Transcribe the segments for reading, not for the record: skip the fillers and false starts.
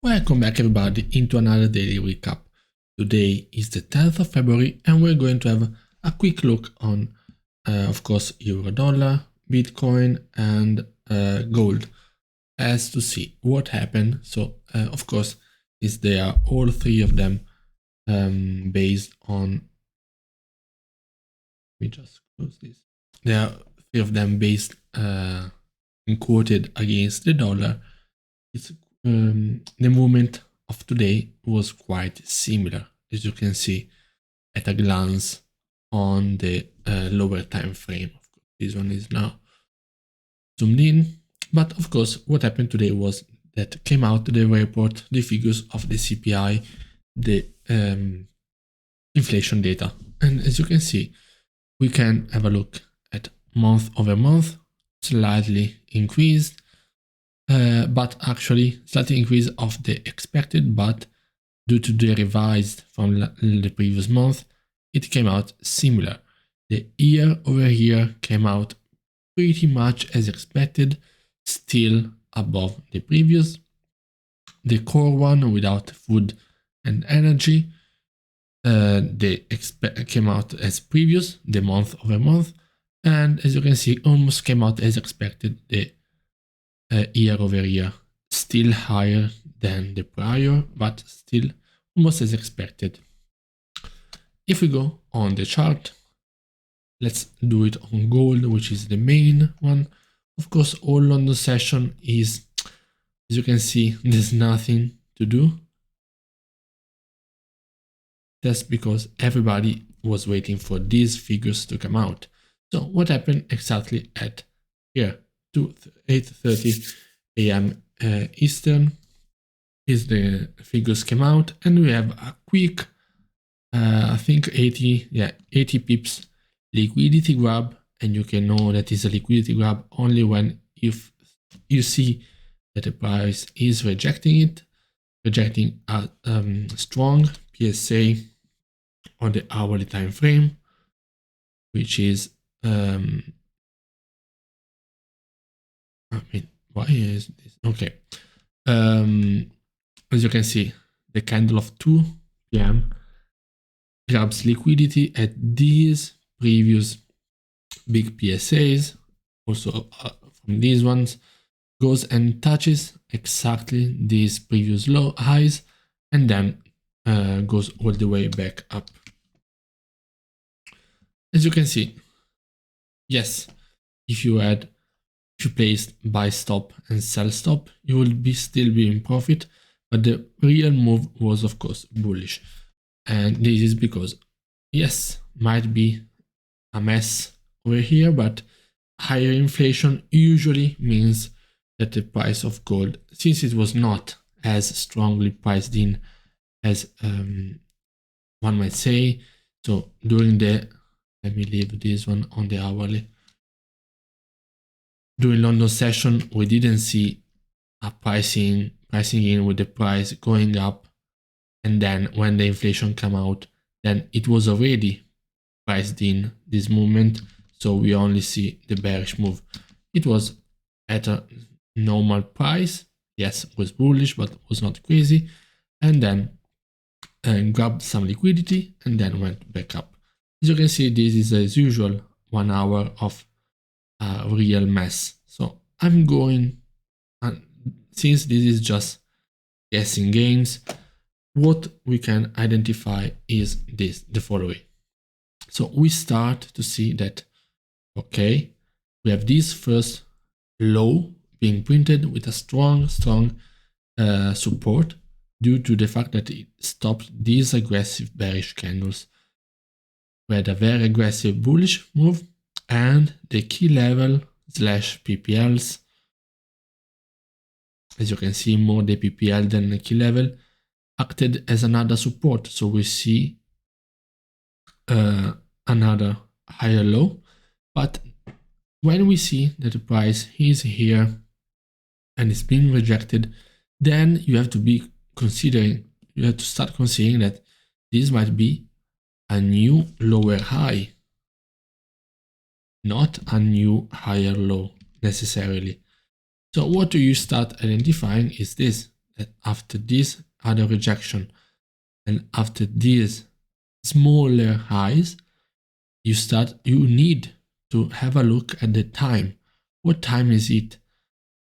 Welcome back everybody into another daily recap. Today is the 10th of February and we're going to have a quick look on, of course, euro dollar, Bitcoin and gold as to see what happened. So, of course, they are all three of them based on, let me just close this. There are three of them based and quoted against the dollar. It's the movement of today was quite similar, as you can see at a glance on the lower time frame. Of course, this one is now zoomed in, but of course, what happened today was that came out the report, the figures of the CPI, the inflation data, and as you can see, we can have a look at month over month, slightly increased. But actually slightly increase of the expected, but due to the revised from the previous month, it came out similar. The year over year came out pretty much as expected, still above the previous. The core one without food and energy, came out as previous, the month over month, and as you can see, almost came out as expected, the year over year, still higher than the prior, but still almost as expected. If we go on the chart, let's do it on gold, which is the main one. Of course, all London session is, as you can see, there's nothing to do. That's because everybody was waiting for these figures to come out. So what happened exactly at here? To 8:30 a.m. Eastern is the figures came out, and we have a quick, I think 80 pips liquidity grab, and you can know that is a liquidity grab only when if you see that the price is rejecting a strong PSA on the hourly time frame, which is why is this? Okay. As you can see, the candle of 2 p.m. grabs liquidity at these previous big PSAs, also from these ones, goes and touches exactly these previous low highs, and then goes all the way back up. As you can see, yes, if you placed buy stop and sell stop, you will still be in profit, but the real move was of course bullish. And this is because, yes, might be a mess over here, but higher inflation usually means that the price of gold, since it was not as strongly priced in as one might say, so during the, let me leave this one on the hourly. During London session, we didn't see a pricing in with the price going up, and then when the inflation came out, then it was already priced in this movement, so we only see the bearish move. It was at a normal price, yes, it was bullish, but was not crazy, and then grabbed some liquidity and then went back up. As you can see, this is as usual 1 hour of real mess. So I'm going, and since this is just guessing games, what we can identify is the following. So we start to see that, okay, we have this first low being printed with a strong support due to the fact that it stopped these aggressive bearish candles. We had a very aggressive bullish move, and the key level / PPLs, as you can see, more the PPL than the key level, acted as another support. So we see another higher low, but when we see that the price is here and it's been rejected, then you have to start considering that this might be a new lower high, not a new higher low necessarily. So what do you start identifying is this, that after this other rejection and after these smaller highs, you need to have a look at the time. What time is it?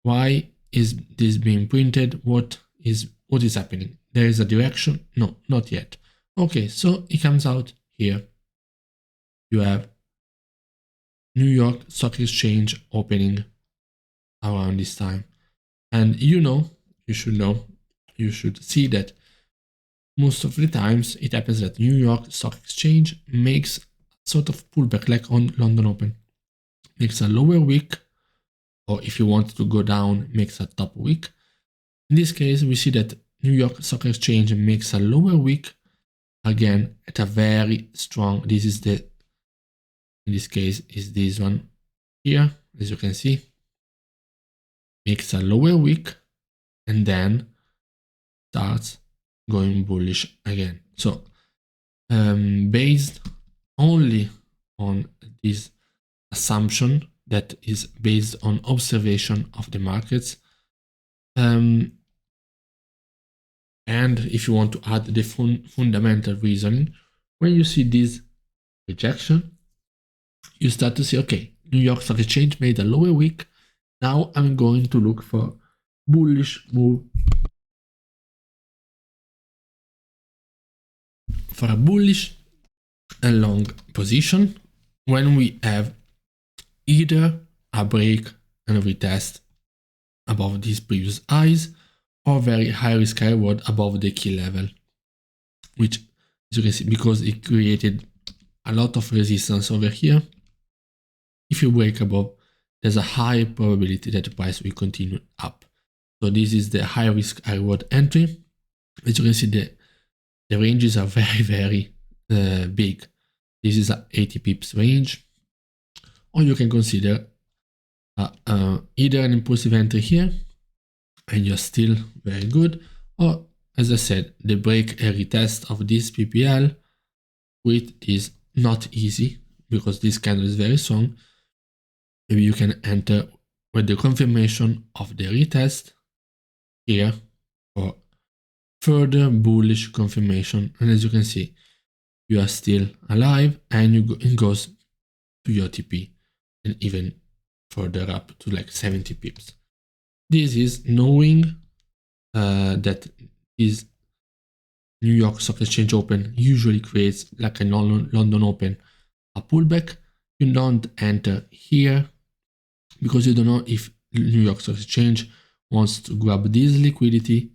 Why is this being printed? What is happening? There is a direction? No, not yet. Okay, so it comes out here. You have New York Stock Exchange opening around this time. And you should see that most of the times it happens that New York Stock Exchange makes sort of pullback like on London Open. Makes a lower wick, or if you want to go down, makes a top wick. In this case, we see that New York Stock Exchange makes a lower wick, again, at a very strong, in this case, is this one here, as you can see, makes a lower wick, and then starts going bullish again. So, based only on this assumption that is based on observation of the markets, and if you want to add the fundamental reasoning, when you see this rejection, you start to see, okay, New York Stock Exchange made a lower wick. Now I'm going to look for bullish move, for a bullish and long position when we have either a break and a retest above these previous highs, or very high risk reward above the key level, which, as you can see, because it created a lot of resistance over here, if you break above, there's a high probability that the price will continue up. So this is the high risk reward entry. As you can see, the ranges are very, very big. This is an 80 pips range, or you can consider either an impulsive entry here, and you're still very good, or, as I said, the break and retest of this PPL, which is not easy because this candle is very strong. Maybe you can enter with the confirmation of the retest here for further bullish confirmation. And as you can see, you are still alive, and it goes to your TP and even further up to like 70 pips. This is knowing that this New York Stock Exchange Open usually creates, like a London Open, a pullback. You don't enter here because you don't know if New York Stock Exchange wants to grab this liquidity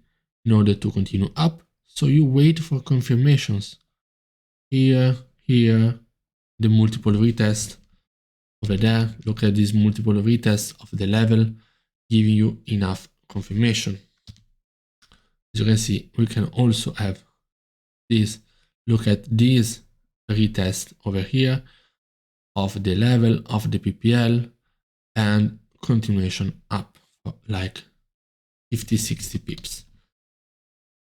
in order to continue up. So you wait for confirmations. Here, the multiple retest over there. Look at this multiple retest of the level, giving you enough confirmation. As you can see, we can also have this. Look at this retest over here of the level of the PPL and continuation up for like 50-60 pips.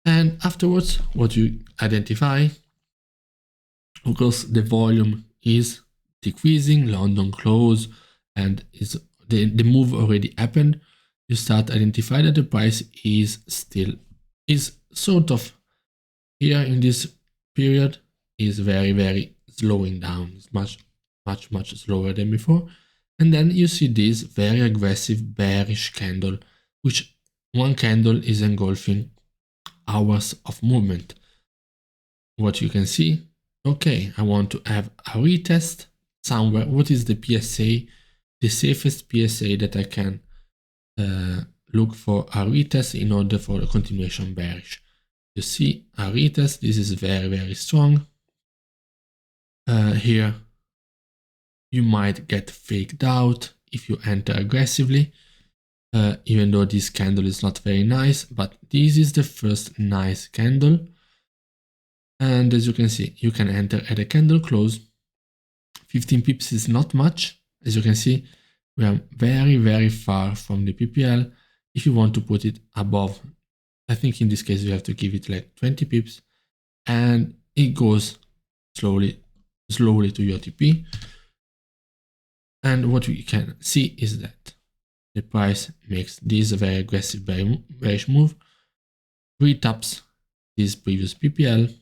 And afterwards, what you identify, of course, the volume is decreasing, London close, and the move already happened. You start identify that the price is sort of here in this period is very, very slowing down. It's much slower than before. And then you see this very aggressive bearish candle, which one candle is engulfing hours of movement. What you can see, okay, I want to have a retest somewhere. What is the PSA? The safest PSA that I can look for a retest in order for a continuation bearish. You see a retest, this is very, very strong. Here, you might get faked out if you enter aggressively, even though this candle is not very nice, but this is the first nice candle. And as you can see, you can enter at a candle close. 15 pips is not much. As you can see, we are very, very far from the PPL. If you want to put it above, I think in this case, you have to give it like 20 pips, and it goes slowly to your TP. And what we can see is that the price makes this a very aggressive bearish move. retaps this previous PPL,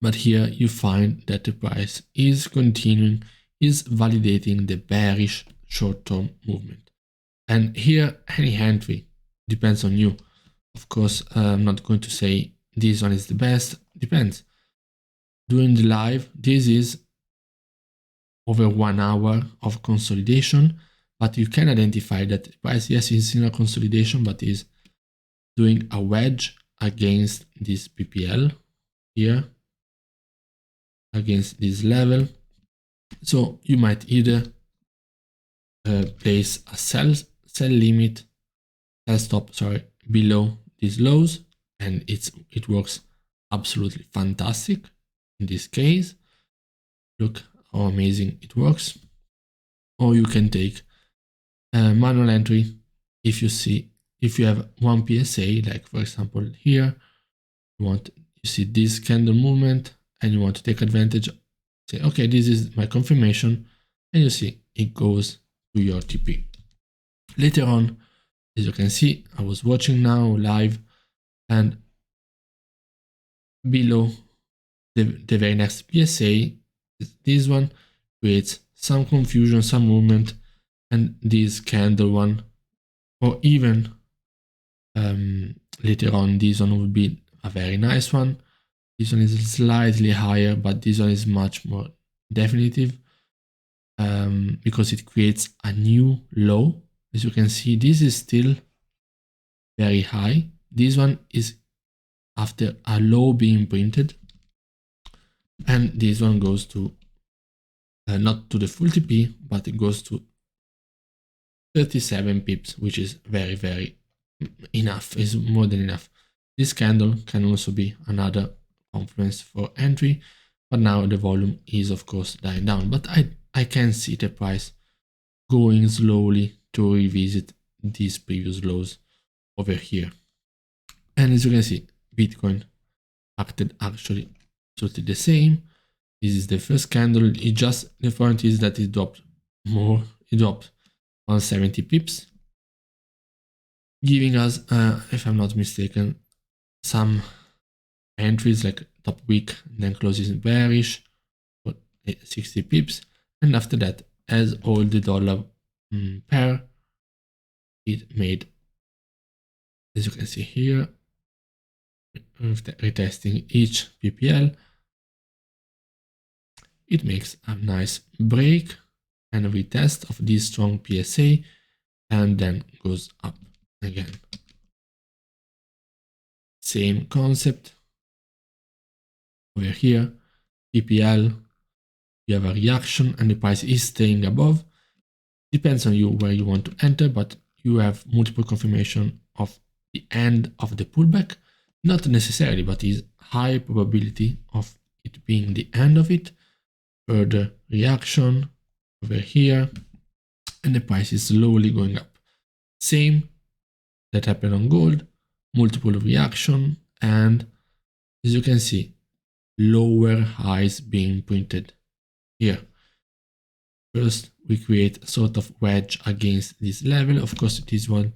but here you find that the price is continuing, is validating the bearish short-term movement. And here, any entry depends on you. Of course, I'm not going to say this one is the best, depends. During the live, this is over 1 hour of consolidation, but you can identify that the price, yes, is in a consolidation, but is doing a wedge against this PPL here, against this level. So you might either place a sell limit, sell stop, sorry, below these lows, and it works absolutely fantastic in this case. Look how amazing it works. Or you can take a manual entry if you have one PSA, like for example here, you see this candle movement and you want to take advantage, say, okay, this is my confirmation, and you see it goes to your TP. Later on, as you can see, I was watching now live, and below the very next PSA, this one creates some confusion, some movement, and this candle one, or even later on, this one will be a very nice one. This one is slightly higher, but this one is much more definitive because it creates a new low. As you can see, this is still very high. This one is after a low being printed, and this one goes to not to the full TP, but it goes to 37 pips, which is very, very enough, is more than enough. This candle can also be another confluence for entry, but now the volume is of course dying down, but I can see the price going slowly to revisit these previous lows over here. And as you can see, Bitcoin acted actually absolutely the same. This is the first candle. The point is that it dropped more. It dropped 170 pips, giving us, if I'm not mistaken, some entries like top week, then closes bearish for 60 pips, and after that, as all the dollar pair, it made, as you can see here, retesting each PPL, it makes a nice break and a retest of this strong PSA, and then goes up again. Same concept over here, PPL, you have a reaction and the price is staying above. Depends on you where you want to enter, but you have multiple confirmation of the end of the pullback. Not necessarily, but is high probability of it being the end of it. Further reaction over here, and the price is slowly going up. Same that happened on gold, multiple reaction, and as you can see, lower highs being printed here. First, we create a sort of wedge against this level. Of course, this one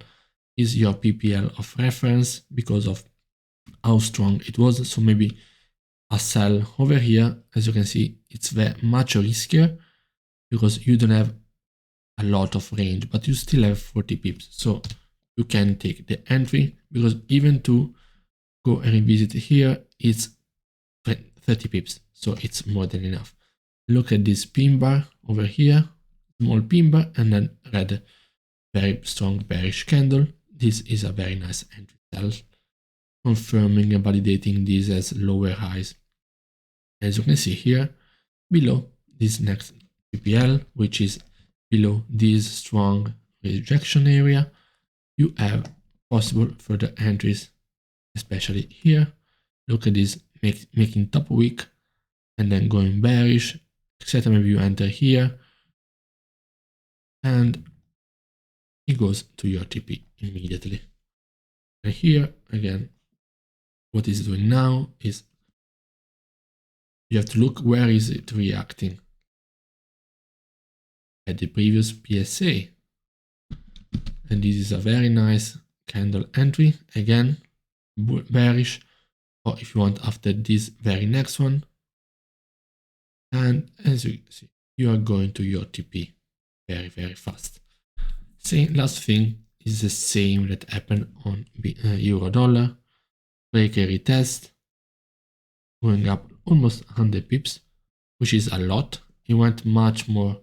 is your PPL of reference because of how strong it was. So maybe a sell over here, as you can see, it's very much riskier because you don't have a lot of range, but you still have 40 pips. So you can take the entry because even to go and revisit here, it's 30 pips. So it's more than enough. Look at this pin bar over here, small pin bar, and then red, very strong bearish candle. This is a very nice entry sell, confirming and validating this as lower highs. As you can see here, below this next PPL, which is below this strong rejection area, you have possible further entries, especially here. Look at this, making top weak and then going bearish, etc. Maybe you enter here and it goes to your TP immediately. And here again, what it's doing now is you have to look where is it reacting. At the previous PSA. And this is a very nice candle entry. Again, bearish, or if you want after this very next one. And as you see, you are going to your TP very, very fast. Same last thing is the same that happened on euro dollar. Break a retest, going up almost 100 pips, which is a lot. It went much more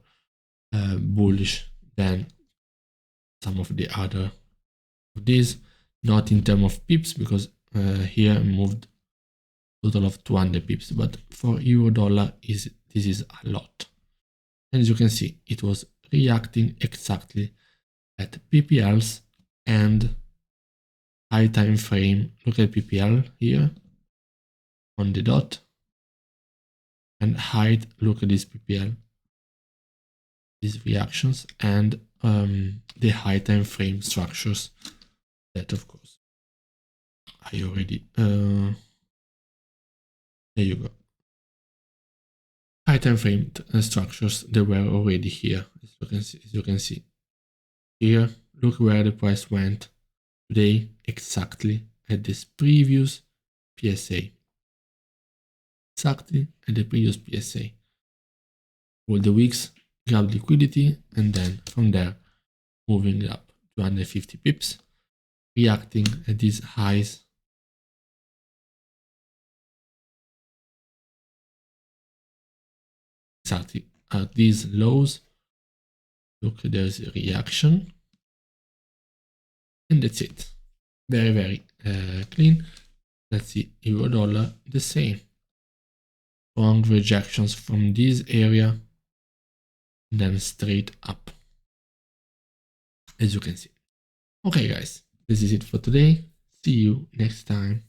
bullish than some of the other of these, not in terms of pips, because here moved total of 200 pips, but for euro dollar this is a lot. And as you can see, it was reacting exactly at PPLs and high time frame. Look at PPL here on the dot, and height. Look at this PPL, these reactions, and the high time frame structures. That of course I already there you go. High time frame structures, they were already here, as you can see here. Look where the price went today, exactly at this previous PSA. Exactly at the previous PSA. All the wicks grab liquidity, and then from there moving up 250 pips, reacting at these highs. Exactly at these lows. Look, there's a reaction, and that's it. Very, very clean. Let's see, euro dollar, the same. Strong rejections from this area, and then straight up, as you can see. Okay guys, this is it for today. See you next time.